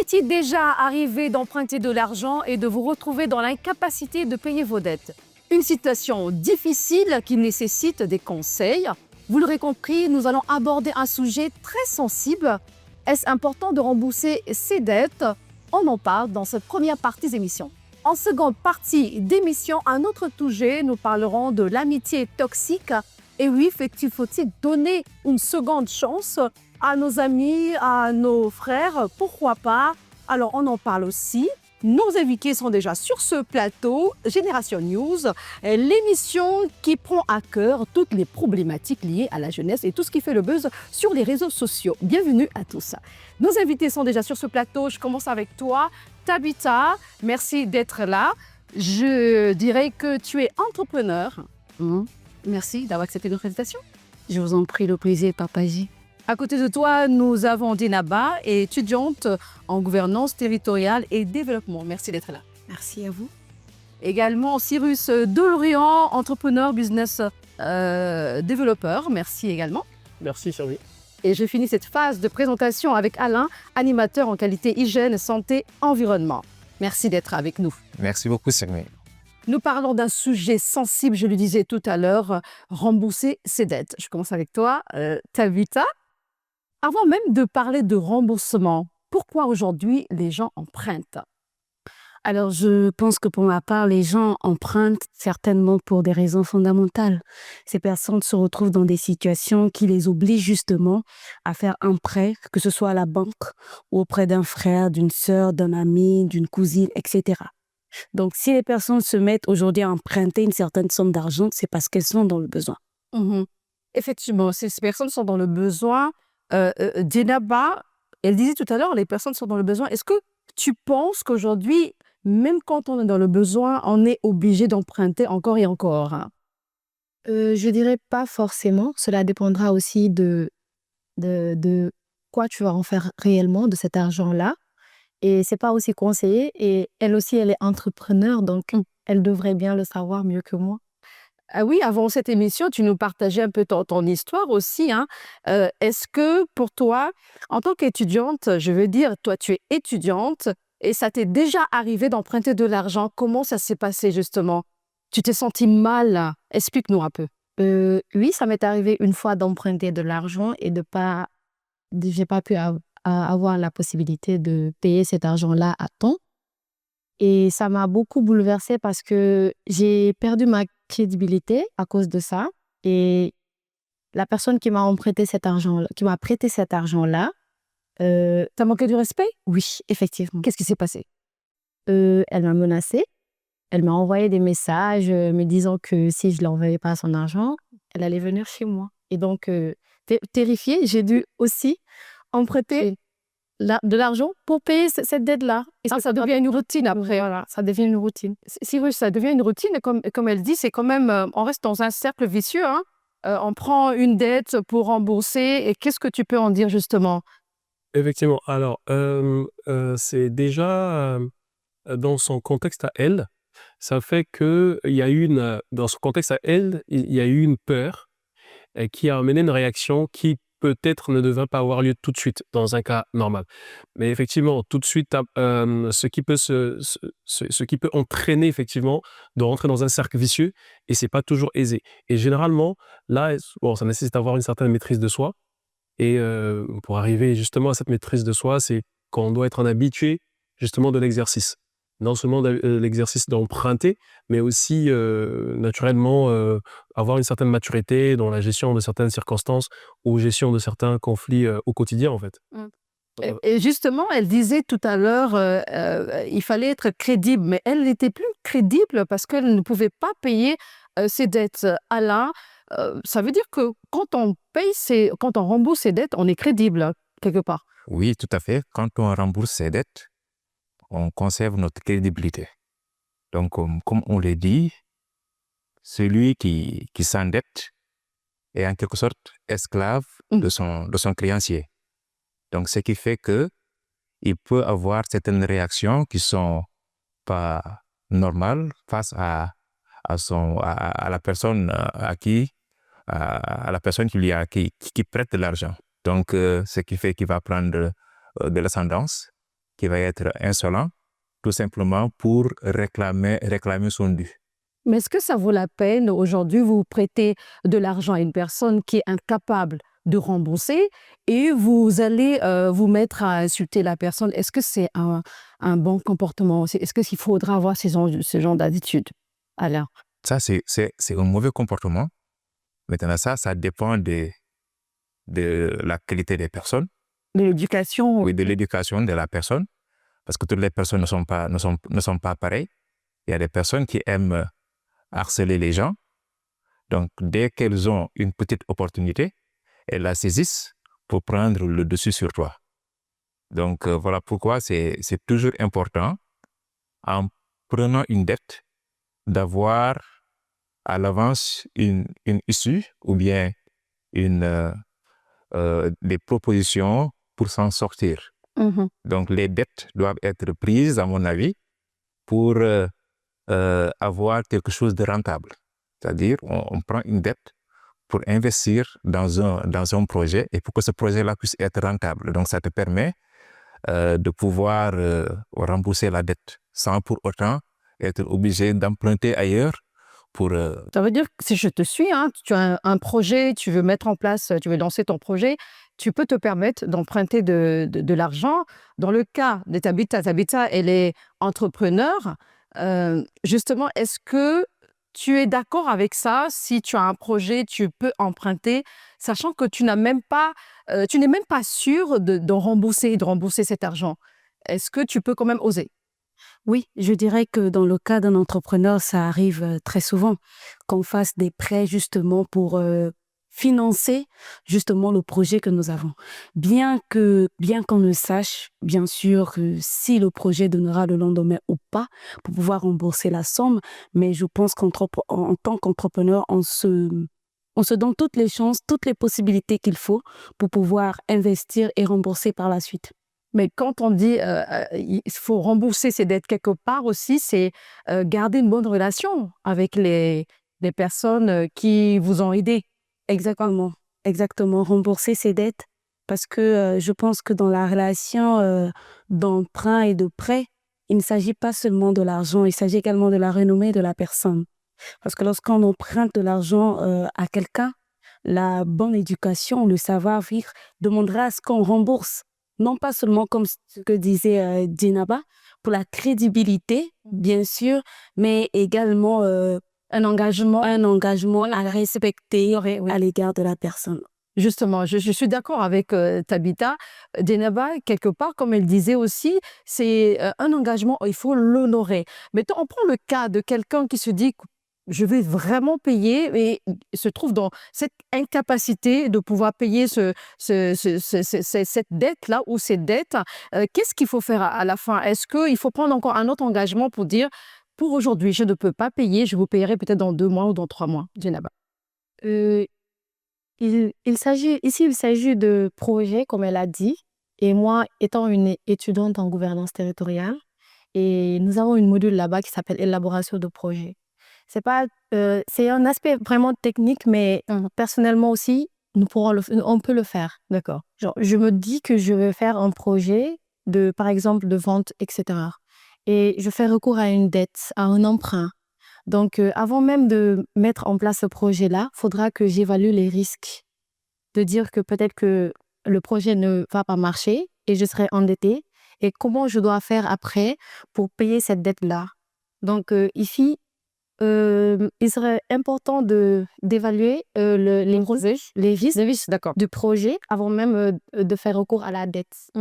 Vous est-il déjà arrivé d'emprunter de l'argent et de vous retrouver dans l'incapacité de payer vos dettes? Une situation difficile qui nécessite des conseils. Vous l'aurez compris, nous allons aborder un sujet très sensible. Est-ce important de rembourser ses dettes? On en parle dans cette première partie d'émission. En seconde partie d'émission, un autre sujet, nous parlerons de l'amitié toxique. Et oui, faut-il donner une seconde chance à nos amis, à nos frères? Pourquoi pas? Alors, on en parle aussi. Nos invités sont déjà sur ce plateau, Génération News, l'émission qui prend à cœur toutes les problématiques liées à la jeunesse et tout ce qui fait le buzz sur les réseaux sociaux. Bienvenue à tous. Nos invités sont déjà sur ce plateau. Je commence avec toi, Tabitha. Merci d'être là. Je dirais que tu es entrepreneur. Merci d'avoir accepté notre invitation. Je vous en prie, le plaisir, Papaji. À côté de toi, nous avons Dinaba, étudiante en gouvernance territoriale et développement. Merci d'être là. Merci à vous. Également Cyrus Delorian, entrepreneur, business développeur. Merci également. Merci, Sylvie. Et je finis cette phase de présentation avec Alain, animateur en qualité hygiène, santé, environnement. Merci d'être avec nous. Merci beaucoup, Sylvie. Nous parlons d'un sujet sensible, je le disais tout à l'heure, rembourser ses dettes. Je commence avec toi, Tabitha. Avant même de parler de remboursement, pourquoi aujourd'hui les gens empruntent? Alors, je pense que pour ma part, les gens empruntent certainement pour des raisons fondamentales. Ces personnes se retrouvent dans des situations qui les obligent justement à faire un prêt, que ce soit à la banque ou auprès d'un frère, d'une sœur, d'un ami, d'une cousine, etc. Donc, si les personnes se mettent aujourd'hui à emprunter une certaine somme d'argent, c'est parce qu'elles sont dans le besoin. Effectivement, ces personnes sont dans le besoin. Dinaba, elle disait tout à l'heure, les personnes sont dans le besoin. Est-ce que tu penses qu'aujourd'hui, même quand on est dans le besoin, on est obligé d'emprunter encore et encore? Je dirais pas forcément. Cela dépendra aussi de quoi tu vas en faire réellement de cet argent-là. Et c'est pas aussi conseillé. Et elle aussi, elle est entrepreneur, donc elle devrait bien le savoir mieux que moi. Ah oui, avant cette émission, tu nous partageais un peu ton histoire aussi, hein. Est-ce que pour toi, en tant qu'étudiante, je veux dire, toi tu es étudiante et ça t'est déjà arrivé d'emprunter de l'argent. Comment ça s'est passé justement? Tu t'es sentie mal? Explique-nous un peu. Oui, ça m'est arrivé une fois d'emprunter de l'argent et j'ai pas pu avoir la possibilité de payer cet argent-là à temps. Et ça m'a beaucoup bouleversée parce que j'ai perdu ma crédibilité à cause de ça. Et la personne qui m'a prêté cet argent-là, T'as manqué du respect? oui, effectivement. Qu'est-ce qui s'est passé? Elle m'a menacée. Elle m'a envoyé des messages me disant que si je ne lui envoyais pas son argent, elle allait venir chez moi. Et donc, terrifiée, j'ai dû aussi emprunter de l'argent pour payer cette dette-là. Et Ça devient une routine après. Voilà, ça devient une routine. Cyrus, ça devient une routine. Comme elle dit, c'est quand même, on reste dans un cercle vicieux, hein. On prend une dette pour rembourser. Et qu'est-ce que tu peux en dire justement? Effectivement. Alors, c'est déjà dans son contexte à elle, ça fait que il y a eu dans son contexte à elle, il y a eu une peur qui a amené une réaction qui peut-être ne devrait pas avoir lieu tout de suite dans un cas normal. Mais effectivement, tout de suite, ce qui peut entraîner effectivement de rentrer dans un cercle vicieux, et c'est pas toujours aisé. Et généralement, là, bon, ça nécessite d'avoir une certaine maîtrise de soi. Et pour arriver justement à cette maîtrise de soi, c'est qu'on doit être un habitué justement de l'exercice. Non seulement l'exercice d'emprunter, mais aussi naturellement avoir une certaine maturité dans la gestion de certaines circonstances ou gestion de certains conflits au quotidien en fait. Et justement, elle disait tout à l'heure, il fallait être crédible, mais elle n'était plus crédible parce qu'elle ne pouvait pas payer ses dettes. Alain, ça veut dire que quand on rembourse ses dettes, on est crédible quelque part. Oui, tout à fait. Quand on rembourse ses dettes, on conserve notre crédibilité. Donc, comme on l'a dit, celui qui s'endette est en quelque sorte esclave de son créancier. Donc, ce qui fait que il peut avoir certaines réactions qui sont pas normales face à la personne à la personne qui prête de l'argent. Donc, ce qui fait qu'il va prendre de l'ascendance, qui va être insolent, tout simplement pour réclamer son dû. Mais est-ce que ça vaut la peine aujourd'hui, vous prêtez de l'argent à une personne qui est incapable de rembourser et vous allez vous mettre à insulter la personne? Est-ce que c'est un bon comportement? Est-ce qu'il faudra avoir ce genre d'attitude? Alors, Ça, c'est un mauvais comportement. Maintenant, ça dépend de la qualité des personnes, l'éducation, oui, de l'éducation de la personne, parce que toutes les personnes ne sont pas pareilles. Il y a des personnes qui aiment harceler les gens. Donc, dès qu'elles ont une petite opportunité, elles la saisissent pour prendre le dessus sur toi. Donc, voilà pourquoi c'est toujours important, en prenant une dette, d'avoir à l'avance une issue ou bien des propositions pour s'en sortir. Donc, les dettes doivent être prises, à mon avis, pour avoir quelque chose de rentable. C'est-à-dire, on prend une dette pour investir dans un projet et pour que ce projet-là puisse être rentable. Donc, ça te permet de pouvoir rembourser la dette sans pour autant être obligé d'emprunter ailleurs pour... Ça veut dire que si je te suis, tu as un projet, tu veux mettre en place, tu veux lancer ton projet, tu peux te permettre d'emprunter de l'argent. Dans le cas de Tabitha, elle est entrepreneur. Justement, est-ce que tu es d'accord avec ça? Si tu as un projet, tu peux emprunter, sachant que tu n'es même pas sûr de rembourser cet argent. Est-ce que tu peux quand même oser? Oui, je dirais que dans le cas d'un entrepreneur, ça arrive très souvent qu'on fasse des prêts justement pour financer justement le projet que nous avons. Bien qu'on le sache, bien sûr, que si le projet donnera le lendemain ou pas, pour pouvoir rembourser la somme, mais je pense qu'en tant qu'entrepreneur, on se donne toutes les chances, toutes les possibilités qu'il faut pour pouvoir investir et rembourser par la suite. Mais quand on dit il faut rembourser ses dettes quelque part aussi, c'est garder une bonne relation avec les personnes qui vous ont aidé. Exactement, rembourser ses dettes. Parce que je pense que dans la relation d'emprunt et de prêt, il ne s'agit pas seulement de l'argent, il s'agit également de la renommée de la personne. Parce que lorsqu'on emprunte de l'argent à quelqu'un, la bonne éducation, le savoir-vivre demandera à ce qu'on rembourse. Non pas seulement comme ce que disait Djenaba, pour la crédibilité, bien sûr, mais également un engagement à respecter à l'égard de la personne. Justement, je suis d'accord avec Tabitha. Djenaba, quelque part, comme elle disait aussi, c'est un engagement, il faut l'honorer. Mais on prend le cas de quelqu'un qui se dit je vais vraiment payer et se trouve dans cette incapacité de pouvoir payer cette dette-là ou ces dettes. Qu'est-ce qu'il faut faire à la fin? Est-ce qu'il faut prendre encore un autre engagement pour dire pour aujourd'hui, je ne peux pas payer, je vous payerai peut-être dans 2 mois ou dans 3 mois, Djenaba? Il s'agit de projets, comme elle a dit. Et moi, étant une étudiante en gouvernance territoriale, et nous avons une module là-bas qui s'appelle élaboration de projet. C'est un aspect vraiment technique, mais personnellement aussi, on peut le faire. D'accord. Genre, je me dis que je vais faire un projet par exemple, de vente, etc. Et je fais recours à une dette, à un emprunt. Donc, avant même de mettre en place ce projet-là, il faudra que j'évalue les risques. De dire que peut-être que le projet ne va pas marcher et je serai endettée. Et comment je dois faire après pour payer cette dette-là. Donc, ici, il serait important d'évaluer les risques d'accord. du projet avant même de faire recours à la dette.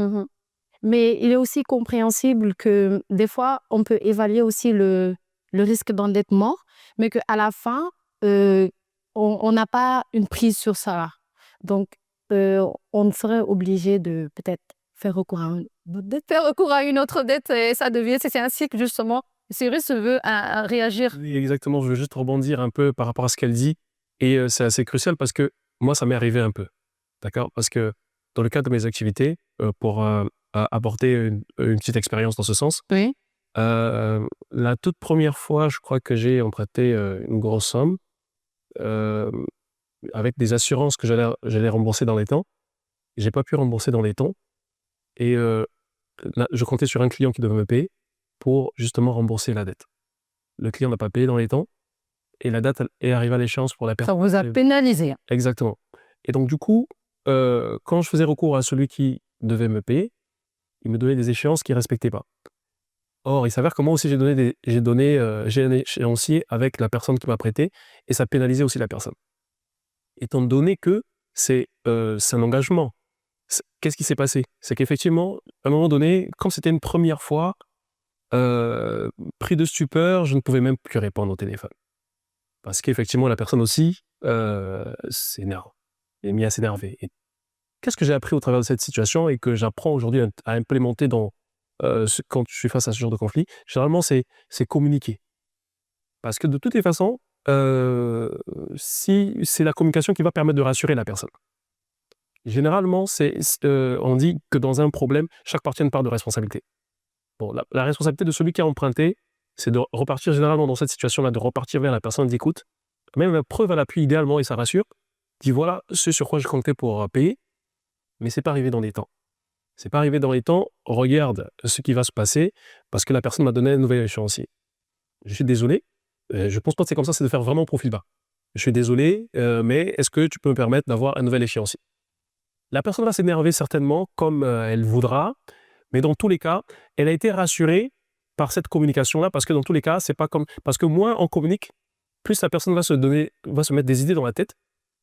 Mais il est aussi compréhensible que des fois, on peut évaluer aussi le risque d'endettement, mais qu'à la fin, on n'a pas une prise sur ça. Donc, on serait obligé de peut-être faire recours à une autre dette et ça devient, c'est un cycle justement. Cyrus veut réagir. Oui, exactement, je veux juste rebondir un peu par rapport à ce qu'elle dit. Et c'est assez crucial parce que moi, ça m'est arrivé un peu. D'accord? Parce que dans le cadre de mes activités, pour aborder une petite expérience dans ce sens, Oui. la toute première fois, je crois que j'ai emprunté une grosse somme avec des assurances que j'allais rembourser dans les temps. J'ai pas pu rembourser dans les temps. Et là, je comptais sur un client qui devait me payer pour justement rembourser la dette. Le client n'a pas payé dans les temps et la date est arrivée à l'échéance pour la Ça personne. vous a pénalisé. Exactement. Et donc, du coup, quand je faisais recours à celui qui devait me payer, il me donnait des échéances qu'il ne respectait pas. Or, il s'avère que moi aussi, j'ai un échéancier avec la personne qui m'a prêté et ça pénalisait aussi la personne. Étant donné que c'est un engagement. Qu'est-ce qui s'est passé? C'est qu'effectivement, à un moment donné, comme c'était une première fois, pris de stupeur, je ne pouvais même plus répondre au téléphone. Parce qu'effectivement, la personne aussi s'énerve, est mis à s'énerver. Et qu'est-ce que j'ai appris au travers de cette situation et que j'apprends aujourd'hui à implémenter quand je suis face à ce genre de conflit? Généralement, c'est communiquer. Parce que de toutes les façons, si c'est la communication qui va permettre de rassurer la personne. Généralement, on dit que dans un problème, chaque partie a une part de responsabilité. Bon, la responsabilité de celui qui a emprunté, c'est de repartir généralement dans cette situation-là, de repartir vers la personne d'écoute, même la preuve à l'appui idéalement, et ça rassure, dit voilà ce sur quoi je comptais pour payer, mais c'est pas arrivé dans les temps. C'est pas arrivé dans les temps, regarde ce qui va se passer, parce que la personne m'a donné un nouvel échéancier. Je suis désolé, je pense pas que c'est comme ça, c'est de faire vraiment profil bas. Je suis désolé, mais est-ce que tu peux me permettre d'avoir un nouvel échéancier? La personne va s'énerver certainement, comme elle voudra, mais dans tous les cas, elle a été rassurée par cette communication-là, parce que dans tous les cas, c'est pas comme... Parce que moins on communique, plus la personne va se mettre des idées dans la tête,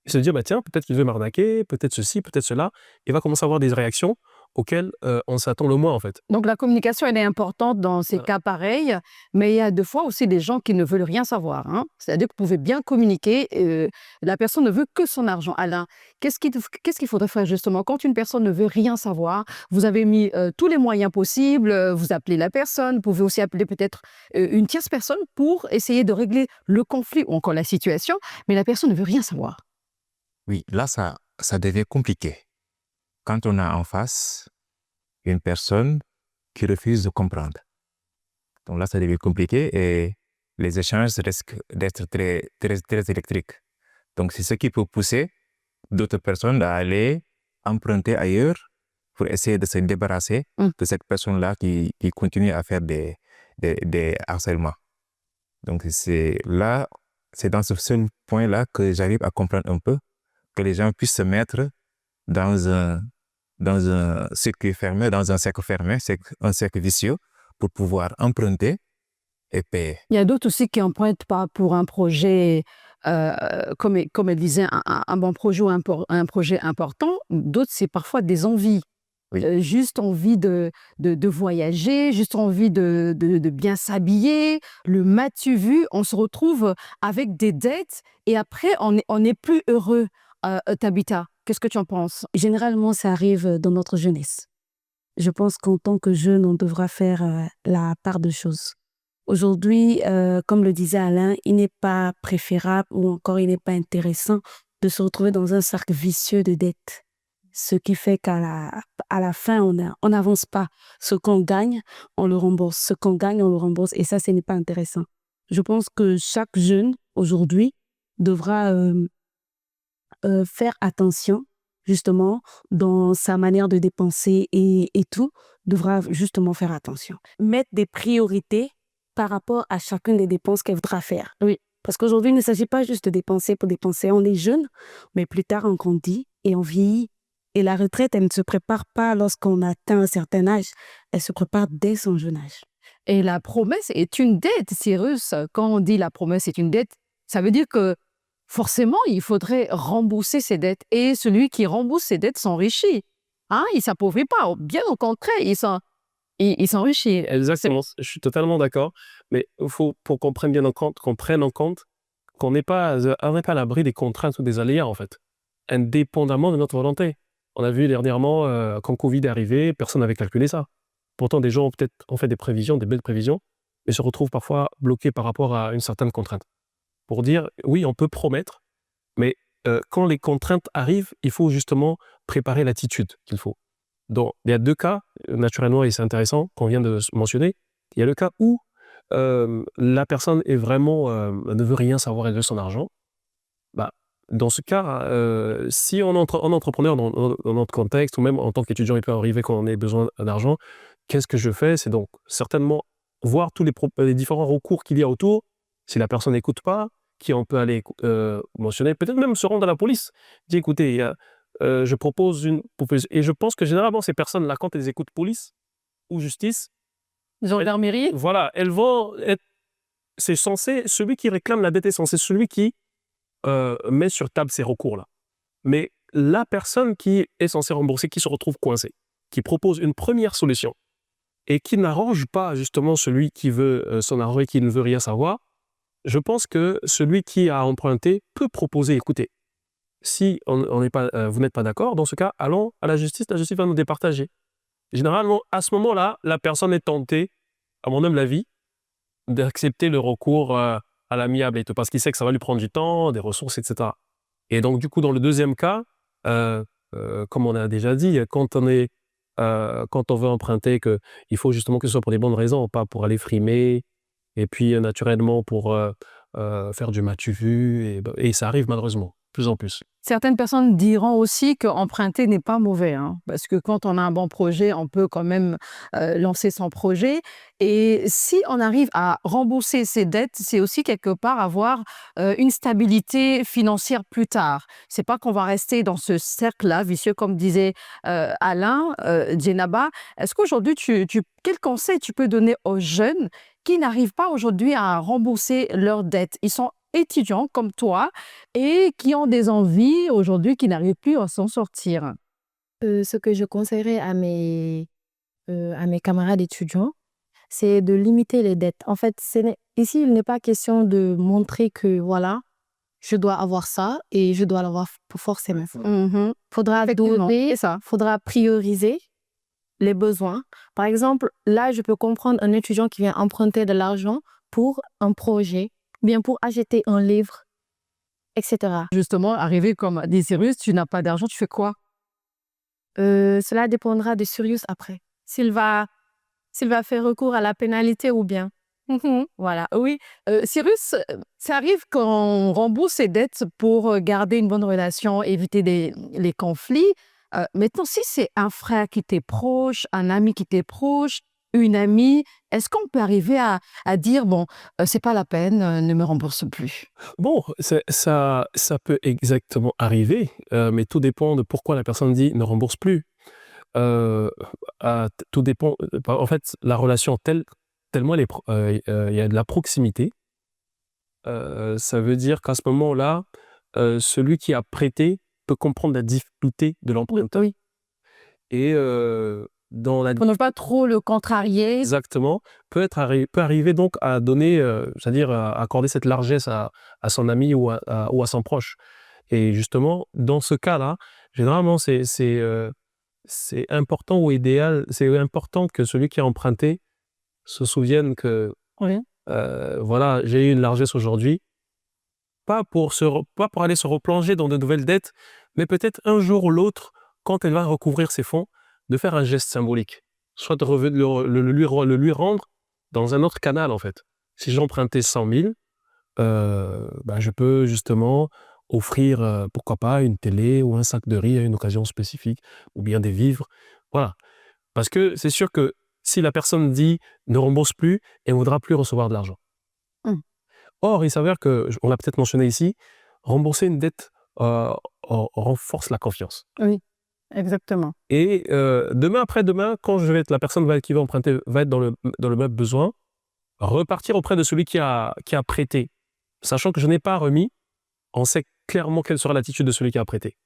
et se dire, bah tiens, peut-être qu'il veut m'arnaquer, peut-être ceci, peut-être cela, et va commencer à avoir des réactions auxquelles on s'attend le moins, en fait. Donc la communication, elle est importante dans ces cas pareils, mais il y a des fois aussi des gens qui ne veulent rien savoir. Hein. C'est-à-dire que vous pouvez bien communiquer, la personne ne veut que son argent. Alain, qu'est-ce qu'il faudrait faire justement quand une personne ne veut rien savoir? Vous avez mis tous les moyens possibles, vous appelez la personne, vous pouvez aussi appeler peut-être une tierce personne pour essayer de régler le conflit ou encore la situation, mais la personne ne veut rien savoir. Oui, là, ça devient compliqué. Quand on a en face une personne qui refuse de comprendre. Donc là, ça devient compliqué et les échanges risquent d'être très, très, très électriques. Donc c'est ce qui peut pousser d'autres personnes à aller emprunter ailleurs pour essayer de se débarrasser de cette personne-là qui continue à faire des harcèlements. Donc c'est dans ce seul point-là que j'arrive à comprendre un peu que les gens puissent se mettre dans un circuit fermé, dans un cercle fermé, un cercle vicieux, pour pouvoir emprunter et payer. Il y a d'autres aussi qui empruntent pas pour un projet, comme elle disait, un bon projet ou un projet important. D'autres, c'est parfois des envies. Oui. Juste envie de voyager, juste envie de bien s'habiller. Le m'as-tu vu, on se retrouve avec des dettes et après, on n'est plus heureux. Tabitha, qu'est-ce que tu en penses? Généralement, ça arrive dans notre jeunesse. Je pense qu'en tant que jeune, on devra faire la part de choses. Aujourd'hui, comme le disait Alain, il n'est pas préférable ou encore il n'est pas intéressant de se retrouver dans un cercle vicieux de dettes. Ce qui fait qu'à la fin, on n'avance pas. Ce qu'on gagne, on le rembourse. Ce qu'on gagne, on le rembourse. Et ça, ce n'est pas intéressant. Je pense que chaque jeune, aujourd'hui, devra faire attention, justement, dans sa manière de dépenser et tout, devra justement faire attention. Mettre des priorités par rapport à chacune des dépenses qu'elle voudra faire. Oui. Parce qu'aujourd'hui, il ne s'agit pas juste de dépenser pour dépenser. On est jeune, mais plus tard, on grandit et on vieillit. Et la retraite, elle ne se prépare pas lorsqu'on atteint un certain âge. Elle se prépare dès son jeune âge. Et la promesse est une dette, Cyrus. Quand on dit la promesse est une dette, ça veut dire que forcément, il faudrait rembourser ses dettes. Et celui qui rembourse ses dettes s'enrichit. Hein, il ne s'appauvrit pas. Bien au contraire, il s'enrichit. Exactement, je suis totalement d'accord. Mais il faut pour qu'on prenne en compte qu'on n'est pas à l'abri des contraintes ou des aléas, en fait, indépendamment de notre volonté. On a vu dernièrement, quand Covid est arrivé, personne n'avait calculé ça. Pourtant, des gens ont peut-être fait des prévisions, des belles prévisions, mais se retrouvent parfois bloqués par rapport à une certaine contrainte. Pour dire, oui, on peut promettre, mais quand les contraintes arrivent, il faut justement préparer l'attitude qu'il faut. Donc, il y a deux cas, naturellement, et c'est intéressant, qu'on vient de mentionner. Il y a le cas où la personne est vraiment, ne veut rien savoir, elle veut son argent. Bah, Dans ce cas, si en entrepreneur, dans notre contexte, ou même en tant qu'étudiant, il peut arriver qu'on ait besoin d'argent, qu'est-ce que je fais? C'est donc certainement voir tous les différents recours qu'il y a autour. Si la personne n'écoute pas, qui on peut aller mentionner, peut-être même se rendre à la police. Dire, écoutez, je propose une proposition. Et je pense que généralement, ces personnes-là, quand elles écoutent police ou justice, Gendarmerie. voilà, elles vont être. C'est censé, celui qui réclame la dette est censé celui qui met sur table ces recours-là. Mais la personne qui est censée rembourser, qui se retrouve coincée, qui propose une première solution et qui n'arrange pas justement celui qui veut son argent et qui ne veut rien savoir, je pense que celui qui a emprunté peut proposer, écoutez, si vous n'êtes pas d'accord, dans ce cas, allons à la justice va nous départager. Généralement, à ce moment-là, la personne est tentée, à mon humble avis, d'accepter le recours à l'amiable, parce qu'il sait que ça va lui prendre du temps, des ressources, etc. Et donc, du coup, dans le deuxième cas, comme on a déjà dit, quand on veut emprunter, il faut justement que ce soit pour des bonnes raisons, pas pour aller frimer, et puis naturellement pour faire du m'as-tu vu, et ça arrive malheureusement, de plus en plus. Certaines personnes diront aussi qu'emprunter n'est pas mauvais, hein, parce que quand on a un bon projet, on peut quand même lancer son projet. Et si on arrive à rembourser ses dettes, c'est aussi quelque part avoir une stabilité financière plus tard. C'est pas qu'on va rester dans ce cercle-là vicieux, comme disait Alain, Djenaba. Est-ce qu'aujourd'hui, quel conseil tu peux donner aux jeunes qui n'arrivent pas aujourd'hui à rembourser leurs dettes? Ils sont étudiants comme toi et qui ont des envies aujourd'hui qui n'arrivent plus à s'en sortir. Ce que je conseillerais à mes camarades étudiants, c'est de limiter les dettes. En fait, ici, il n'est pas question de montrer que, voilà, je dois avoir ça et je dois l'avoir forcément. Faudra Effectivement, doser, c'est ça. faudra prioriser les besoins. Par exemple, là, je peux comprendre un étudiant qui vient emprunter de l'argent pour un projet, bien pour acheter un livre, etc. Justement, arriver comme des Cyrus, tu n'as pas d'argent, tu fais quoi? Cela dépendra de Sirius après. S'il va faire recours à la pénalité ou bien. Voilà, oui. Cyrus, ça arrive qu'on rembourse ses dettes pour garder une bonne relation, éviter les conflits. Maintenant, si c'est un frère qui t'est proche, un ami qui t'est proche, une amie, est-ce qu'on peut arriver à dire, bon, c'est pas la peine, ne me rembourse plus? Bon, ça peut exactement arriver, mais tout dépend de pourquoi la personne dit ne rembourse plus. Tout dépend. En fait, la relation tellement il y a de la proximité, ça veut dire qu'à ce moment-là, celui qui a prêté peut comprendre la difficulté de l'emprunteur. Oui. Et dans la Pour ne pas trop le contrarier. exactement, peut arriver donc à donner, c'est-à-dire à accorder cette largesse à son ami ou à son proche. Et justement, dans ce cas-là, généralement, c'est important ou idéal, c'est important que celui qui a emprunté se souvienne que Oui. voilà, j'ai eu une largesse aujourd'hui, pas pour aller se replonger dans de nouvelles dettes, mais peut-être un jour ou l'autre, quand elle va recouvrir ses fonds, de faire un geste symbolique, soit de le lui rendre dans un autre canal en fait. Si j'ai emprunté 100 000, je peux justement offrir, pourquoi pas, une télé ou un sac de riz à une occasion spécifique, ou bien des vivres, voilà. Parce que c'est sûr que si la personne dit ne rembourse plus, elle ne voudra plus recevoir de l'argent. Or, il s'avère que, on l'a peut-être mentionné ici, rembourser une dette renforce la confiance. Oui, exactement. Et demain après-demain, quand la personne qui va emprunter va être dans le même besoin, repartir auprès de celui qui a prêté, sachant que je n'ai pas remis, on sait clairement quelle sera l'attitude de celui qui a prêté.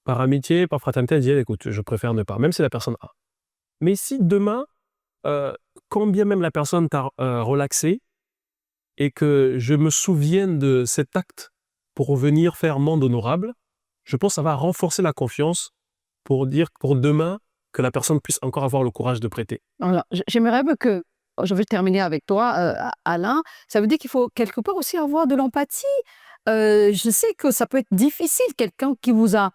Par amitié, par fraternité, elle dit écoute, je préfère ne pas, même si la personne a. Mais si demain, quand bien même la personne t'a relaxé, et que je me souvienne de cet acte pour venir faire amende honorable, je pense que ça va renforcer la confiance pour demain que la personne puisse encore avoir le courage de prêter. Voilà. J'aimerais que, je vais terminer avec toi, Alain, ça veut dire qu'il faut quelque part aussi avoir de l'empathie. Je sais que ça peut être difficile, quelqu'un qui vous a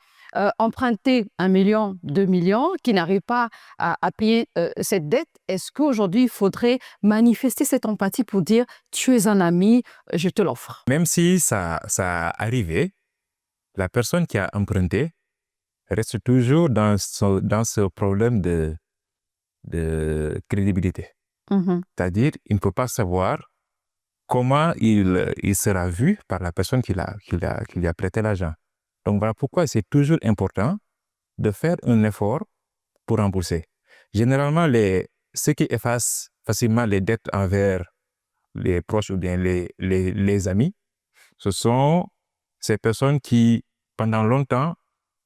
emprunté 1 million, 2 millions, qui n'arrive pas à payer cette dette. Est-ce qu'aujourd'hui, il faudrait manifester cette empathie pour dire « tu es un ami, je te l'offre ». Même si ça arrivait, la personne qui a emprunté reste toujours dans ce problème de crédibilité. C'est-à-dire, il ne peut pas savoir comment il sera vu par la personne qui lui a prêté l'argent. Donc voilà pourquoi c'est toujours important de faire un effort pour rembourser. Généralement, ceux qui effacent facilement les dettes envers les proches ou bien les amis, ce sont ces personnes qui, pendant longtemps,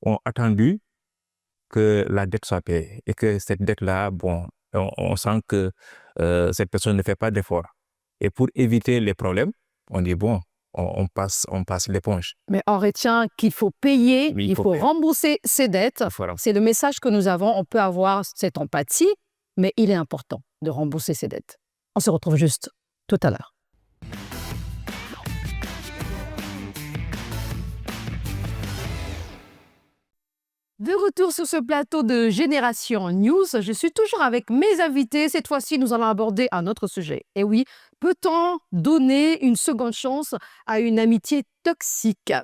ont attendu que la dette soit payée et que cette dette-là, bon, on sent que cette personne ne fait pas d'effort. Et pour éviter les problèmes, on dit bon, on passe l'éponge. Mais on retient qu'il faut payer, Oui, il faut payer. rembourser ses dettes. Voilà. C'est le message que nous avons. On peut avoir cette empathie, mais il est important de rembourser ses dettes. On se retrouve juste tout à l'heure. De retour sur ce plateau de Génération News, je suis toujours avec mes invités. Cette fois-ci, nous allons aborder un autre sujet. Et oui, peut-on donner une seconde chance à une amitié toxique?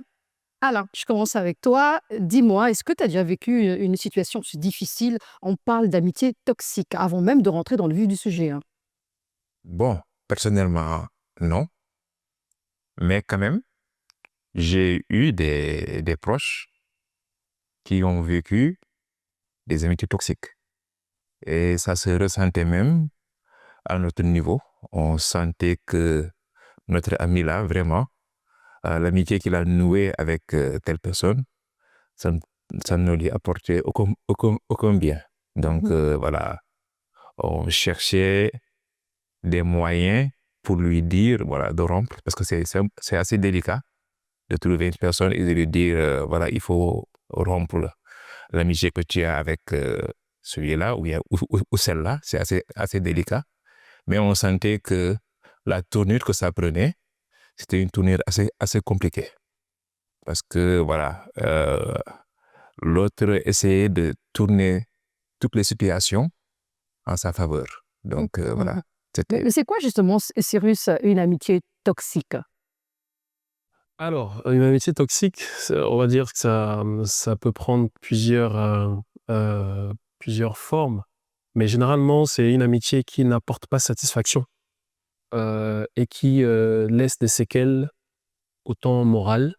Alain, je commence avec toi. Dis-moi, est-ce que tu as déjà vécu une situation difficile? On parle d'amitié toxique avant même de rentrer dans le vif du sujet. Hein. Bon, personnellement, non. Mais quand même, j'ai eu des proches qui ont vécu des amitiés toxiques. Et ça se ressentait même à notre niveau. On sentait que notre ami-là, vraiment, l'amitié qu'il a nouée avec telle personne, ça ne lui apportait aucun bien. Donc voilà, on cherchait des moyens pour lui dire voilà, de rompre, parce que c'est assez délicat de trouver une personne et de lui dire voilà, il faut rompre l'amitié que tu as avec celui-là ou celle-là. C'est assez délicat. Mais on sentait que la tournure que ça prenait, c'était une tournure assez compliquée. Parce que voilà, l'autre essayait de tourner toutes les situations en sa faveur. Donc voilà. Mais c'est quoi justement, Cyrus, une amitié toxique? Alors, une amitié toxique, on va dire que ça peut prendre plusieurs formes. Mais généralement, c'est une amitié qui n'apporte pas satisfaction et qui laisse des séquelles autant morales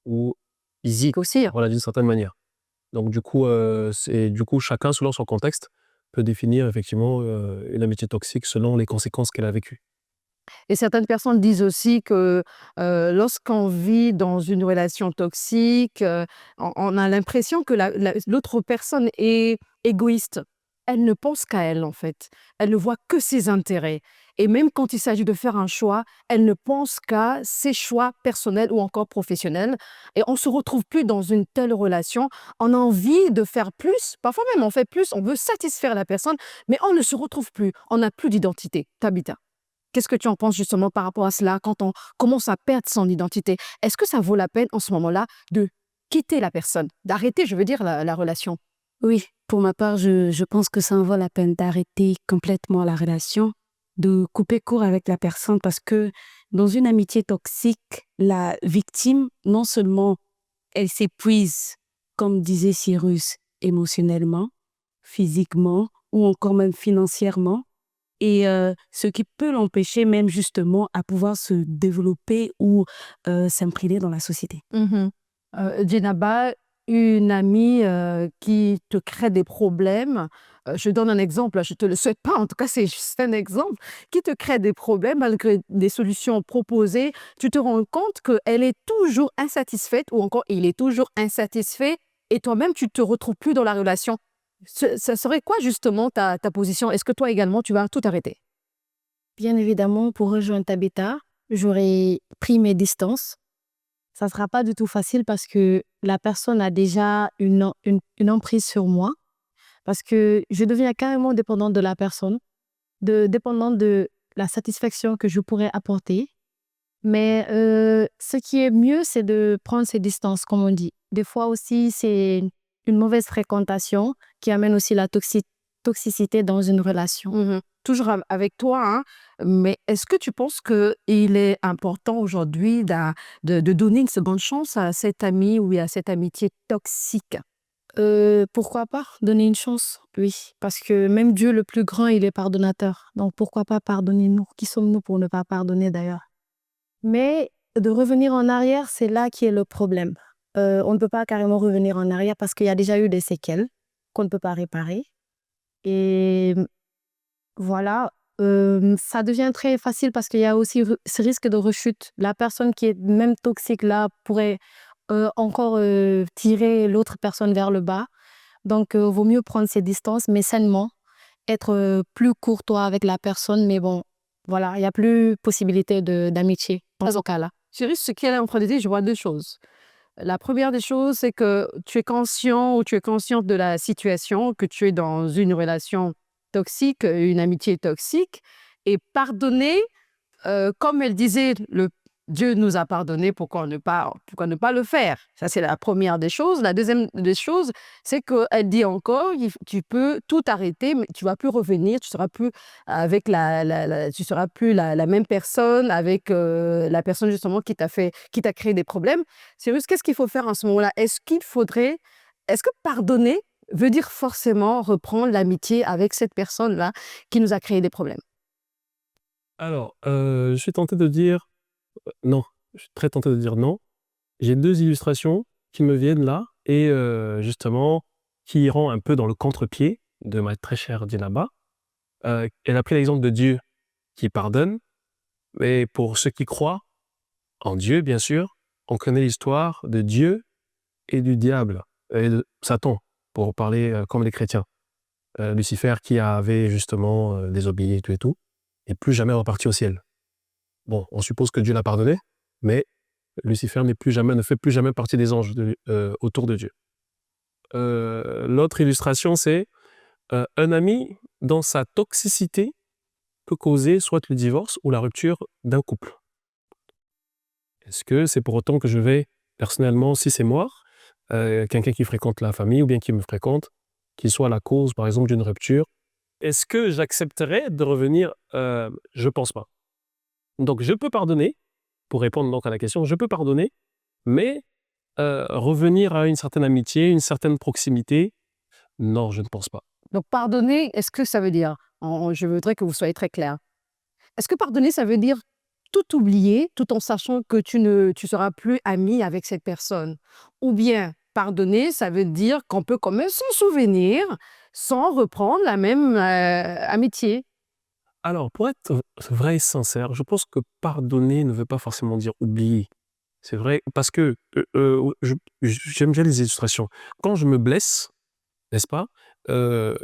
ou physiques Aussi. voilà, d'une certaine manière. Donc du coup, chacun, selon son contexte, peut définir effectivement une amitié toxique selon les conséquences qu'elle a vécues. Et certaines personnes disent aussi que lorsqu'on vit dans une relation toxique, on a l'impression que l'autre personne est égoïste. Elle ne pense qu'à elle, en fait. Elle ne voit que ses intérêts. Et même quand il s'agit de faire un choix, elle ne pense qu'à ses choix personnels ou encore professionnels. Et on ne se retrouve plus dans une telle relation. On a envie de faire plus. Parfois même, on fait plus. On veut satisfaire la personne, mais on ne se retrouve plus. On n'a plus d'identité. Tabitha, qu'est-ce que tu en penses justement par rapport à cela quand on commence à perdre son identité? Est-ce que ça vaut la peine en ce moment-là de quitter la personne, d'arrêter, je veux dire, la relation? Oui, pour ma part, je pense que ça en vaut la peine d'arrêter complètement la relation, de couper court avec la personne parce que dans une amitié toxique, la victime, non seulement elle s'épuise, comme disait Cyrus, émotionnellement, physiquement ou encore même financièrement, et ce qui peut l'empêcher même justement à pouvoir se développer ou s'imprégner dans la société. Djenaba, une amie qui te crée des problèmes, je donne un exemple, je ne te le souhaite pas, en tout cas c'est juste un exemple, qui te crée des problèmes malgré des solutions proposées, tu te rends compte qu'elle est toujours insatisfaite ou encore il est toujours insatisfait et toi-même tu ne te retrouves plus dans la relation. Ça serait quoi justement ta position? Est-ce que toi également tu vas tout arrêter? Bien évidemment, pour rejoindre Tabitha, j'aurais pris mes distances. Ça ne sera pas du tout facile parce que la personne a déjà une emprise sur moi. Parce que je deviens carrément dépendante de la personne, dépendante de la satisfaction que je pourrais apporter. Mais ce qui est mieux, c'est de prendre ses distances, comme on dit. Des fois aussi, c'est une mauvaise fréquentation qui amène aussi la toxicité dans une relation. Toujours avec toi, hein, mais est-ce que tu penses qu'il est important aujourd'hui de donner une seconde chance à cet ami ou à cette amitié toxique? Pourquoi pas donner une chance? Oui, parce que même Dieu le plus grand, il est pardonnateur. Donc pourquoi pas pardonner nous? Qui sommes-nous pour ne pas pardonner d'ailleurs? Mais de revenir en arrière, c'est là qui est le problème. On ne peut pas carrément revenir en arrière parce qu'il y a déjà eu des séquelles qu'on ne peut pas réparer. Et voilà, ça devient très facile parce qu'il y a aussi ce risque de rechute. La personne qui est même toxique là pourrait encore tirer l'autre personne vers le bas. Donc, vaut mieux prendre ses distances, mais sainement, être plus courtois avec la personne. Mais bon, voilà, il n'y a plus possibilité d'amitié dans ce cas-là. Chérie, ce qu'elle est en train de dire, je vois deux choses. La première des choses, c'est que tu es conscient ou tu es consciente de la situation, que tu es dans une relation toxique, une amitié toxique, et pardonner, comme elle disait, Dieu nous a pardonné, pourquoi ne pas le faire? Ça, c'est la première des choses. La deuxième des choses, c'est qu'elle dit encore, tu peux tout arrêter, mais tu vas plus revenir, tu seras plus avec tu seras plus la même personne, avec la personne justement qui t'a créé des problèmes. Cyrus, qu'est-ce qu'il faut faire en ce moment-là? Est-ce que pardonner veut dire forcément reprendre l'amitié avec cette personne-là qui nous a créé des problèmes? Alors, je suis tenté de dire non. Je suis très tenté de dire non. J'ai 2 illustrations qui me viennent là et justement qui iront un peu dans le contre-pied de ma très chère Djenaba. Elle a pris l'exemple de Dieu qui pardonne, mais pour ceux qui croient en Dieu, bien sûr, on connaît l'histoire de Dieu et du diable et de Satan, pour parler comme les chrétiens. Lucifer qui avait justement désobéi et tout, et plus jamais reparti au ciel. Bon, on suppose que Dieu l'a pardonné, mais Lucifer ne fait plus jamais partie des anges autour de Dieu. L'autre illustration, c'est un ami, dans sa toxicité, peut causer soit le divorce ou la rupture d'un couple. Est-ce que c'est pour autant que je vais, personnellement, si c'est moi, quelqu'un qui fréquente la famille ou bien qui me fréquente, qu'il soit la cause, par exemple, d'une rupture, est-ce que j'accepterais de revenir? Je pense pas. Donc, je peux pardonner, pour répondre donc à la question, je peux pardonner, mais revenir à une certaine amitié, une certaine proximité, non, je ne pense pas. Donc pardonner, est-ce que ça veut dire, je voudrais que vous soyez très clair, est-ce que pardonner, ça veut dire tout oublier, tout en sachant que tu seras plus ami avec cette personne? Ou bien pardonner, ça veut dire qu'on peut quand même s'en souvenir sans reprendre la même amitié? Alors, pour être vrai et sincère, je pense que pardonner ne veut pas forcément dire oublier. C'est vrai, parce que j'aime bien les illustrations. Quand je me blesse, n'est-ce pas,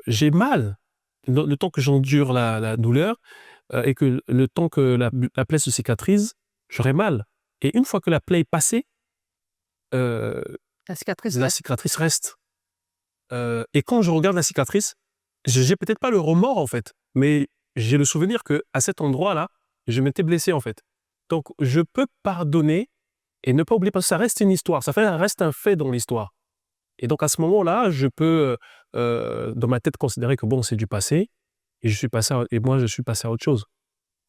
j'ai mal. Le temps que j'endure la douleur et que le temps que la plaie se cicatrise, j'aurai mal. Et une fois que la plaie est passée, euh, La cicatrice la reste. cicatrice reste. Et quand je regarde la cicatrice, j'ai peut-être pas le remords en fait, mais j'ai le souvenir que à cet endroit-là, je m'étais blessé en fait. Donc je peux pardonner et ne pas oublier parce que ça reste une histoire, reste un fait dans l'histoire. Et donc à ce moment-là, je peux dans ma tête considérer que bon, c'est du passé et moi je suis passé à autre chose.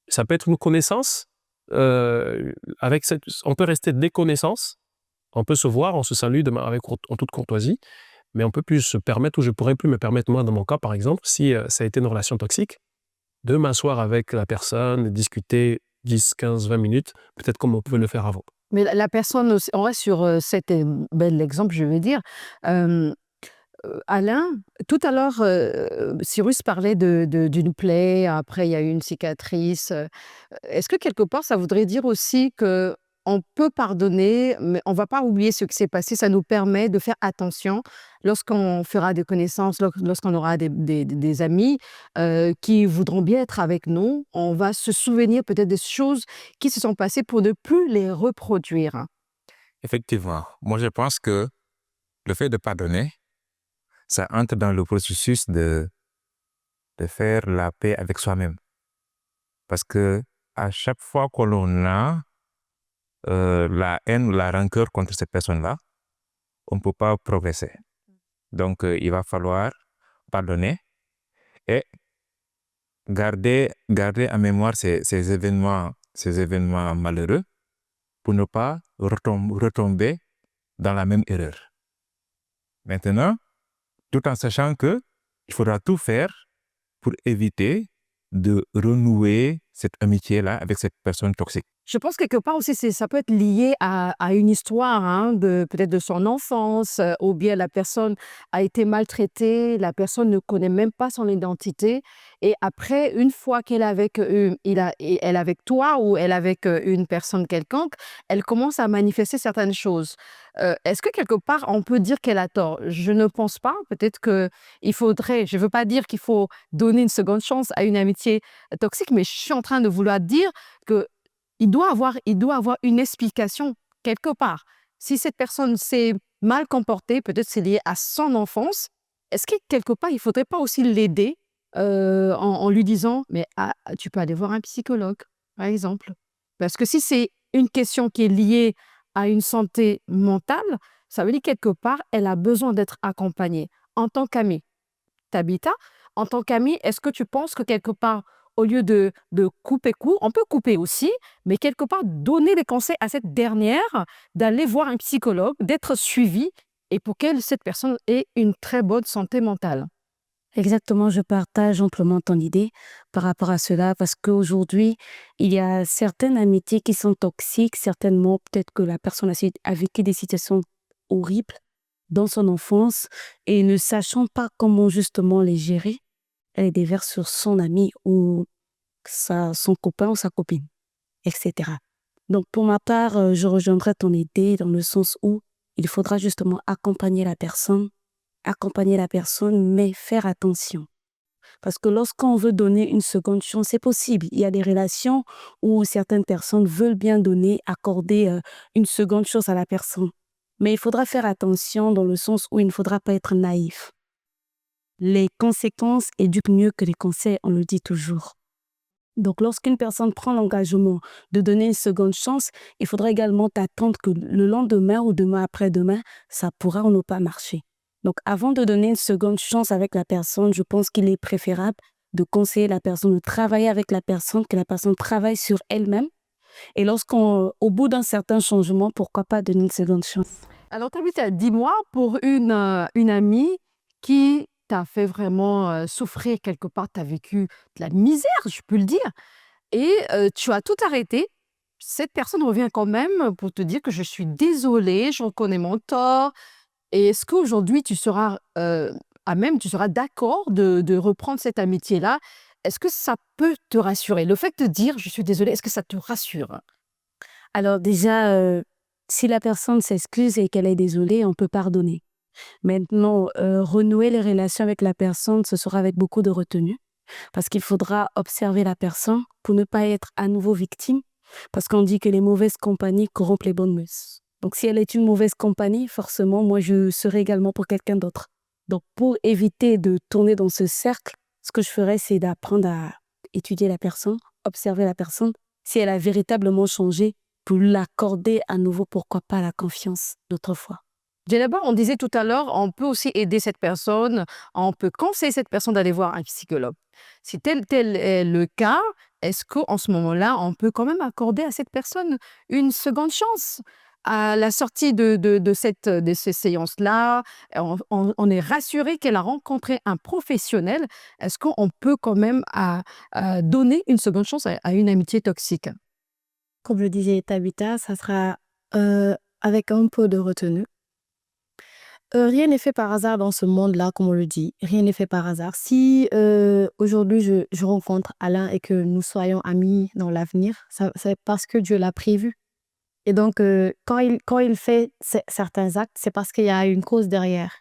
Ça peut être une connaissance on peut rester des connaissances, on peut se voir, on se salue en toute courtoisie. Mais on peut plus se permettre, ou je pourrais plus me permettre, moi, dans mon cas, par exemple, si ça a été une relation toxique, de m'asseoir avec la personne, de discuter 10, 15, 20 minutes, peut-être comme on pouvait le faire avant. Mais la personne aussi, on reste sur cet bel exemple, je veux dire. Alain, tout à l'heure, Cyrus parlait d'une plaie, après il y a eu une cicatrice. Est-ce que quelque part, ça voudrait dire aussi que on peut pardonner, mais on ne va pas oublier ce qui s'est passé. Ça nous permet de faire attention lorsqu'on fera des connaissances, lorsqu'on aura des amis qui voudront bien être avec nous. On va se souvenir peut-être des choses qui se sont passées pour ne plus les reproduire. Effectivement, moi je pense que le fait de pardonner, ça entre dans le processus de faire la paix avec soi-même. Parce que à chaque fois que l'on a la haine ou la rancœur contre cette personne-là, on ne peut pas progresser. Donc, il va falloir pardonner garder en mémoire ces événements malheureux pour ne pas retomber dans la même erreur. Maintenant, tout en sachant que il faudra tout faire pour éviter de renouer cette amitié-là avec cette personne toxique. Je pense quelque part aussi, ça peut être lié à une histoire, hein, peut-être de son enfance, ou bien la personne a été maltraitée, la personne ne connaît même pas son identité. Et après, une fois qu'elle est avec, elle est avec toi ou elle est avec une personne quelconque, elle commence à manifester certaines choses. Est-ce que quelque part, on peut dire qu'elle a tort? Je ne pense pas. Peut-être qu'il faudrait, je ne veux pas dire qu'il faut donner une seconde chance à une amitié toxique, mais je suis en train de vouloir dire que il doit avoir une explication quelque part. Si cette personne s'est mal comportée, peut-être c'est lié à son enfance. Est-ce que quelque part, il ne faudrait pas aussi l'aider en lui disant, mais tu peux aller voir un psychologue, par exemple. Parce que si c'est une question qui est liée à une santé mentale, ça veut dire quelque part, elle a besoin d'être accompagnée. En tant qu'amie, Tabitha, en tant qu'amie, est-ce que tu penses que quelque part, au lieu de couper court, on peut couper aussi, mais quelque part donner des conseils à cette dernière d'aller voir un psychologue, d'être suivie et pour cette personne ait une très bonne santé mentale? Exactement, je partage amplement ton idée par rapport à cela parce qu'aujourd'hui, il y a certaines amitiés qui sont toxiques, certainement peut-être que la personne a vécu des situations horribles dans son enfance et ne sachant pas comment justement les gérer, elle les déverse sur son ami ou son copain ou sa copine, etc. Donc pour ma part, je rejoindrai ton idée dans le sens où il faudra justement accompagner la personne, mais faire attention. Parce que lorsqu'on veut donner une seconde chance, c'est possible. Il y a des relations où certaines personnes veulent bien donner, accorder une seconde chance à la personne. Mais il faudra faire attention dans le sens où il ne faudra pas être naïf. Les conséquences éduquent mieux que les conseils, on le dit toujours. Donc, lorsqu'une personne prend l'engagement de donner une seconde chance, il faudra également t'attendre que le lendemain ou demain après-demain, ça pourra ou ne pas marcher. Donc, avant de donner une seconde chance avec la personne, je pense qu'il est préférable de conseiller la personne, de travailler avec la personne, que la personne travaille sur elle-même. Et au bout d'un certain changement, pourquoi pas donner une seconde chance? Alors, Tabitha, dis-moi, pour une amie qui t'a fait vraiment souffrir quelque part, tu as vécu de la misère, je peux le dire, et tu as tout arrêté. Cette personne revient quand même pour te dire que je suis désolée, je reconnais mon tort. Et est-ce qu'aujourd'hui, tu seras d'accord de reprendre cette amitié-là? Est-ce que ça peut te rassurer? Le fait de dire je suis désolée, est-ce que ça te rassure? Alors déjà, si la personne s'excuse et qu'elle est désolée, on peut pardonner. Maintenant, renouer les relations avec la personne, ce sera avec beaucoup de retenue. Parce qu'il faudra observer la personne pour ne pas être à nouveau victime. Parce qu'on dit que les mauvaises compagnies corrompent les bonnes mœurs. Donc si elle est une mauvaise compagnie, forcément, moi, je serai également pour quelqu'un d'autre. Donc pour éviter de tourner dans ce cercle, ce que je ferais, c'est d'apprendre à étudier la personne, observer la personne. Si elle a véritablement changé, pour l'accorder à nouveau, pourquoi pas, la confiance d'autrefois. Djenaba, on disait tout à l'heure, on peut aussi aider cette personne, on peut conseiller cette personne d'aller voir un psychologue. Si tel est le cas, est-ce qu'en ce moment-là, on peut quand même accorder à cette personne une seconde chance? À la sortie de ces séances-là, on est rassuré qu'elle a rencontré un professionnel. Est-ce qu'on peut quand même donner une seconde chance à une amitié toxique? Comme le disait Tabitha, ça sera avec un peu de retenue. Rien n'est fait par hasard dans ce monde-là, comme on le dit. Rien n'est fait par hasard. Si aujourd'hui je rencontre Alain et que nous soyons amis dans l'avenir, c'est parce que Dieu l'a prévu. Et donc, quand il fait certains actes, c'est parce qu'il y a une cause derrière.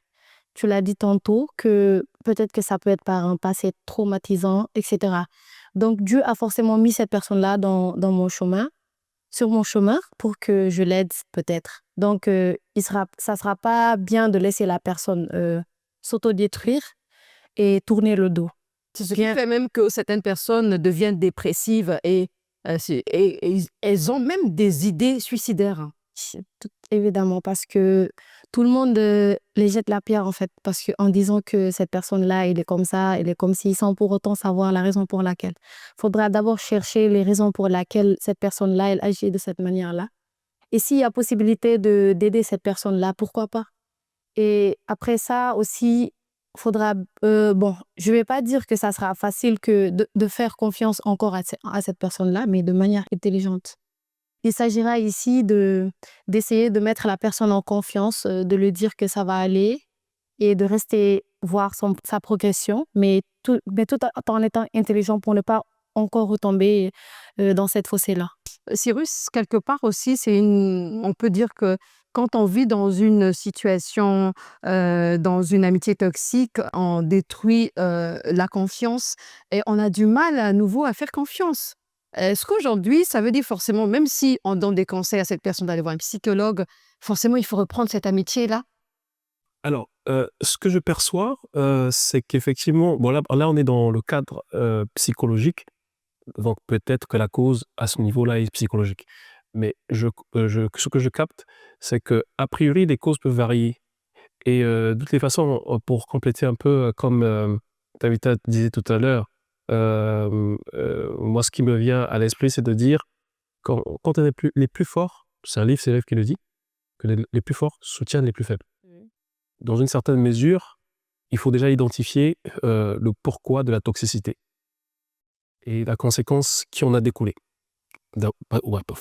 Tu l'as dit tantôt, que peut-être que ça peut être par un passé traumatisant, etc. Donc, Dieu a forcément mis cette personne-là sur mon chemin pour que je l'aide peut-être. Donc, ça sera pas bien de laisser la personne s'autodétruire et tourner le dos. C'est ce qui fait même que certaines personnes deviennent dépressives et elles ont même des idées suicidaires. Évidemment, parce que tout le monde les jette la pierre en fait, parce qu'en disant que cette personne-là, il est comme ça, il est comme ci, sans pour autant savoir la raison pour laquelle. Il faudra d'abord chercher les raisons pour lesquelles cette personne-là, elle agit de cette manière-là. Et s'il y a possibilité d'aider cette personne-là, pourquoi pas? Et après ça aussi, faudra, bon, je vais pas dire que ça sera facile que de faire confiance encore à cette personne-là, mais de manière intelligente. Il s'agira ici d'essayer de mettre la personne en confiance, de lui dire que ça va aller et de rester voir sa progression, mais tout en étant intelligent pour ne pas encore retomber dans cette fossé-là. Cyrus, quelque part aussi, on peut dire que quand on vit dans une situation, dans une amitié toxique, on détruit la confiance et on a du mal à nouveau à faire confiance. Est-ce qu'aujourd'hui, ça veut dire forcément, même si on donne des conseils à cette personne d'aller voir un psychologue, forcément il faut reprendre cette amitié-là? Alors, ce que je perçois, c'est qu'effectivement, bon là on est dans le cadre psychologique, donc peut-être que la cause à ce niveau-là est psychologique. Mais ce que je capte, c'est que a priori les causes peuvent varier. Et de toutes les façons, pour compléter un peu, comme Tabitha disait tout à l'heure, moi ce qui me vient à l'esprit, c'est de dire quand on est les plus forts, c'est un livre Célèbre qui le dit, que les plus forts soutiennent les plus faibles. Dans une certaine mesure, il faut déjà identifier le pourquoi de la toxicité et la conséquence qui en a découlé.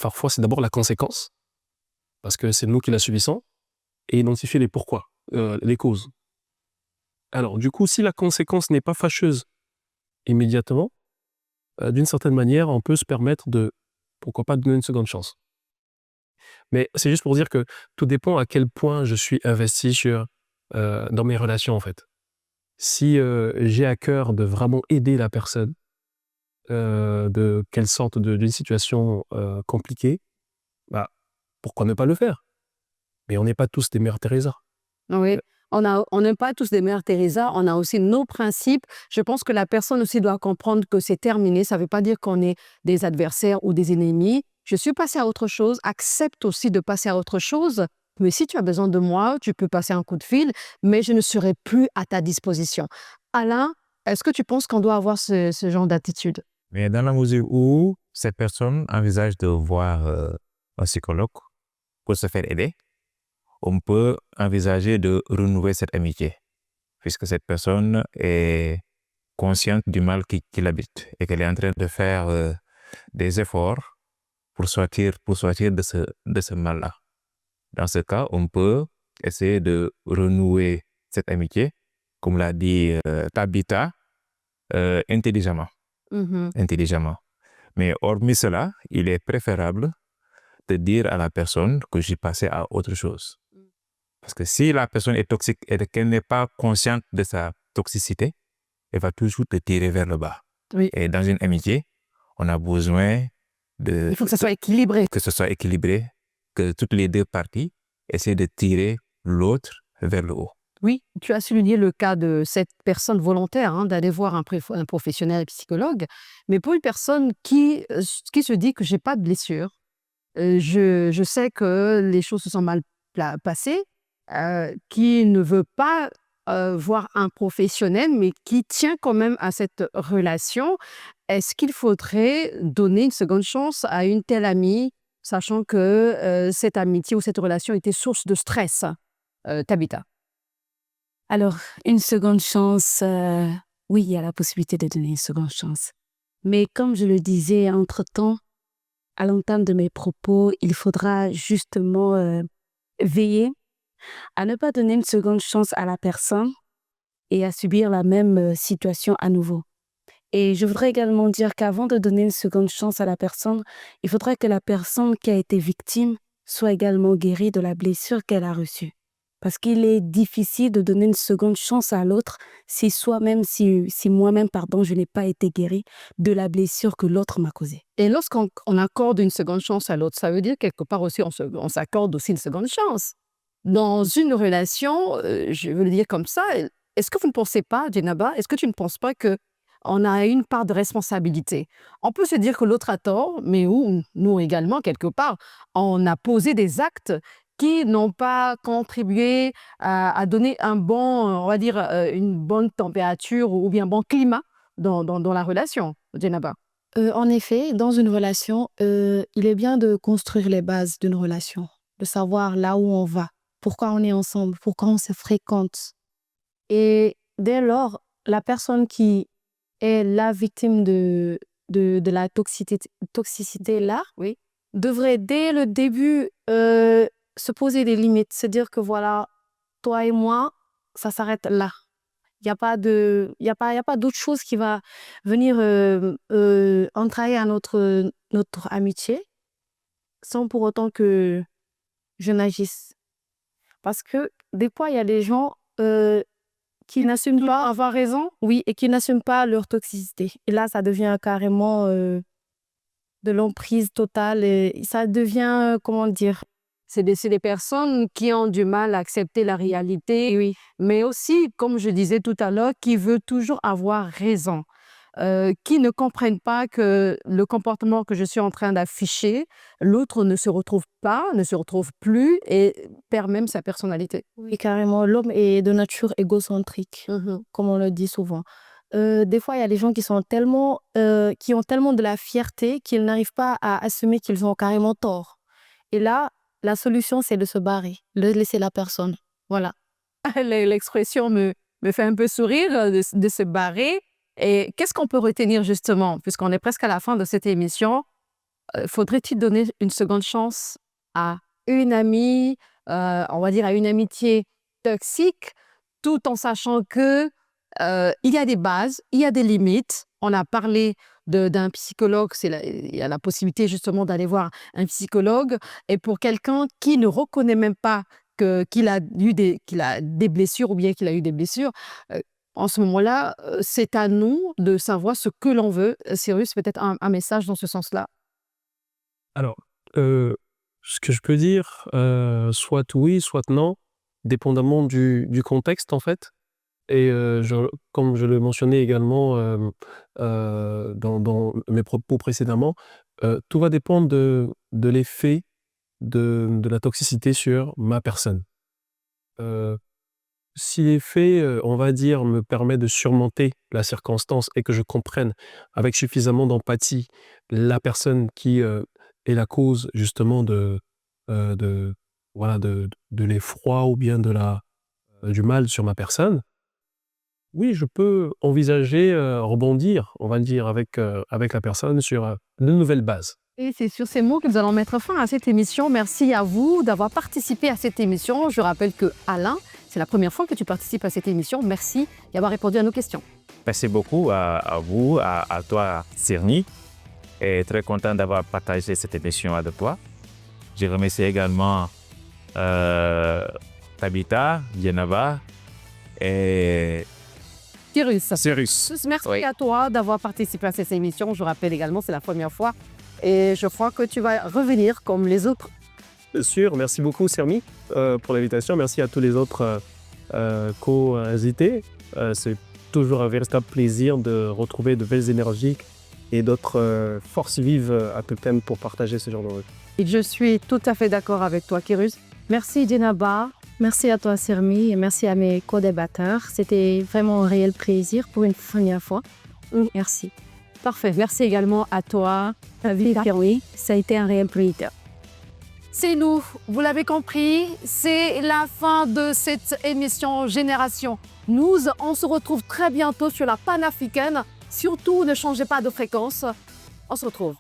Parfois, c'est d'abord la conséquence, parce que c'est nous qui la subissons, et identifier les pourquoi, les causes. Alors, du coup, si la conséquence n'est pas fâcheuse immédiatement, d'une certaine manière, on peut se permettre de, pourquoi pas, donner une seconde chance. Mais c'est juste pour dire que tout dépend à quel point je suis investi dans mes relations, en fait. Si j'ai à cœur de vraiment aider la personne, qu'elle sorte d'une situation compliquée, bah, pourquoi ne pas le faire? Mais on n'est pas tous des mères Teresa. Oui, on n'est pas tous des mères Teresa, on a aussi nos principes. Je pense que la personne aussi doit comprendre que c'est terminé. Ça ne veut pas dire qu'on est des adversaires ou des ennemis. Je suis passée à autre chose, accepte aussi de passer à autre chose. Mais si tu as besoin de moi, tu peux passer un coup de fil, mais je ne serai plus à ta disposition. Alain, est-ce que tu penses qu'on doit avoir ce genre d'attitude? Mais dans la mesure où cette personne envisage de voir un psychologue pour se faire aider, on peut envisager de renouveler cette amitié, puisque cette personne est consciente du mal qui l'habite et qu'elle est en train de faire des efforts pour sortir de ce mal-là. Dans ce cas, on peut essayer de renouer cette amitié, comme l'a dit Tabitha, intelligemment. Intelligemment. Mais hormis cela, il est préférable de dire à la personne que j'ai passé à autre chose. Parce que si la personne est toxique et qu'elle n'est pas consciente de sa toxicité, elle va toujours te tirer vers le bas. Oui. Et dans une amitié, on a besoin Il faut que ça soit équilibré. Que ce soit équilibré, que toutes les deux parties essaient de tirer l'autre vers le haut. Oui, tu as souligné le cas de cette personne volontaire d'aller voir un professionnel psychologue, mais pour une personne qui se dit que j'ai pas de blessure, je sais que les choses se sont mal passées, qui ne veut pas voir un professionnel, mais qui tient quand même à cette relation, est-ce qu'il faudrait donner une seconde chance à une telle amie, sachant que cette amitié ou cette relation était source de stress? Tabitha. Alors, une seconde chance, oui, il y a la possibilité de donner une seconde chance. Mais comme je le disais entre-temps, à l'entame de mes propos, il faudra justement veiller à ne pas donner une seconde chance à la personne et à subir la même situation à nouveau. Et je voudrais également dire qu'avant de donner une seconde chance à la personne, il faudrait que la personne qui a été victime soit également guérie de la blessure qu'elle a reçue. Parce qu'il est difficile de donner une seconde chance à l'autre si moi-même, je n'ai pas été guérie de la blessure que l'autre m'a causée. Et lorsqu'on accorde une seconde chance à l'autre, ça veut dire quelque part aussi on s'accorde aussi une seconde chance. Dans une relation, je veux le dire comme ça, est-ce que vous ne pensez pas, Djenaba, est-ce que tu ne penses pas qu'on a une part de responsabilité? On peut se dire que l'autre a tort, mais nous également, quelque part, on a posé des actes qui n'ont pas contribué à donner un bon, on va dire, une bonne température ou bien un bon climat dans la relation, Djenaba. En effet, dans une relation, il est bien de construire les bases d'une relation, de savoir là où on va, pourquoi on est ensemble, pourquoi on se fréquente. Et dès lors, la personne qui est la victime de la toxicité là, Oui. devrait dès le début se poser des limites, se dire que voilà, toi et moi, ça s'arrête là. Il n'y a pas d'autre chose qui va venir entrailler à notre amitié sans pour autant que je n'agisse. Parce que des fois, il y a des gens qui n'assument pas, Avoir raison. oui, et qui n'assument pas leur toxicité. Et là, ça devient carrément de l'emprise totale et ça devient, comment dire, C'est des personnes qui ont du mal à accepter la réalité, oui, mais aussi, comme je disais tout à l'heure, qui veulent toujours avoir raison, qui ne comprennent pas que le comportement que je suis en train d'afficher, l'autre ne se retrouve pas, ne se retrouve plus et perd même sa personnalité. oui, carrément. L'homme est de nature égocentrique, comme on le dit souvent. Des fois, il y a des gens qui sont tellement, qui ont tellement de la fierté qu'ils n'arrivent pas à assumer qu'ils ont carrément tort. Et là, la solution, c'est de se barrer, de laisser la personne. Voilà. L'expression me fait un peu sourire de se barrer. Et qu'est-ce qu'on peut retenir justement, puisqu'on est presque à la fin de cette émission, faudrait-il donner une seconde chance à une amie, on va dire à une amitié toxique, tout en sachant que il y a des bases, il y a des limites. On a parlé d'un psychologue, il y a la possibilité justement d'aller voir un psychologue. Et pour quelqu'un qui ne reconnaît même pas qu'il a des blessures ou bien qu'il a eu des blessures, en ce moment-là, c'est à nous de savoir ce que l'on veut. Cyrus, peut-être un message dans ce sens-là. Alors, ce que je peux dire, soit oui, soit non, dépendamment du contexte, en fait. Et comme je le mentionnais également dans mes propos précédemment, tout va dépendre de l'effet de la toxicité sur ma personne. Si l'effet, on va dire, me permet de surmonter la circonstance et que je comprenne avec suffisamment d'empathie la personne qui est la cause justement voilà, de l'effroi ou bien du mal sur ma personne, oui, je peux envisager rebondir, on va dire, avec la personne sur de nouvelles bases. Et c'est sur ces mots que nous allons mettre fin à cette émission. Merci à vous d'avoir participé à cette émission. Je rappelle que Alain, c'est la première fois que tu participes à cette émission. Merci d'avoir répondu à nos questions. Merci beaucoup à vous, à toi, Sirni. Et très content d'avoir partagé cette émission avec toi. Je remercie également Tabitha, Djenaba et Cyrus. Merci Oui. à toi d'avoir participé à cette émission. Je rappelle également, c'est la première fois. Et je crois que tu vas revenir comme les autres. Bien sûr, merci beaucoup Sermi pour l'invitation. Merci à tous les autres co-invités. C'est toujours un véritable plaisir de retrouver de belles énergies et d'autres forces vives à Totem pour partager ce genre de... Et je suis tout à fait d'accord avec toi, Cyrus. Merci, Djenaba. Merci à toi, Sirmi, et merci à mes co-débatteurs. C'était vraiment un réel plaisir pour une première fois. Merci. Parfait. Merci également à toi, Vita. Oui, ça a été un réel plaisir. C'est nous, vous l'avez compris, c'est la fin de cette émission Génération. Nous, on se retrouve très bientôt sur la panafricaine. Surtout, ne changez pas de fréquence. On se retrouve.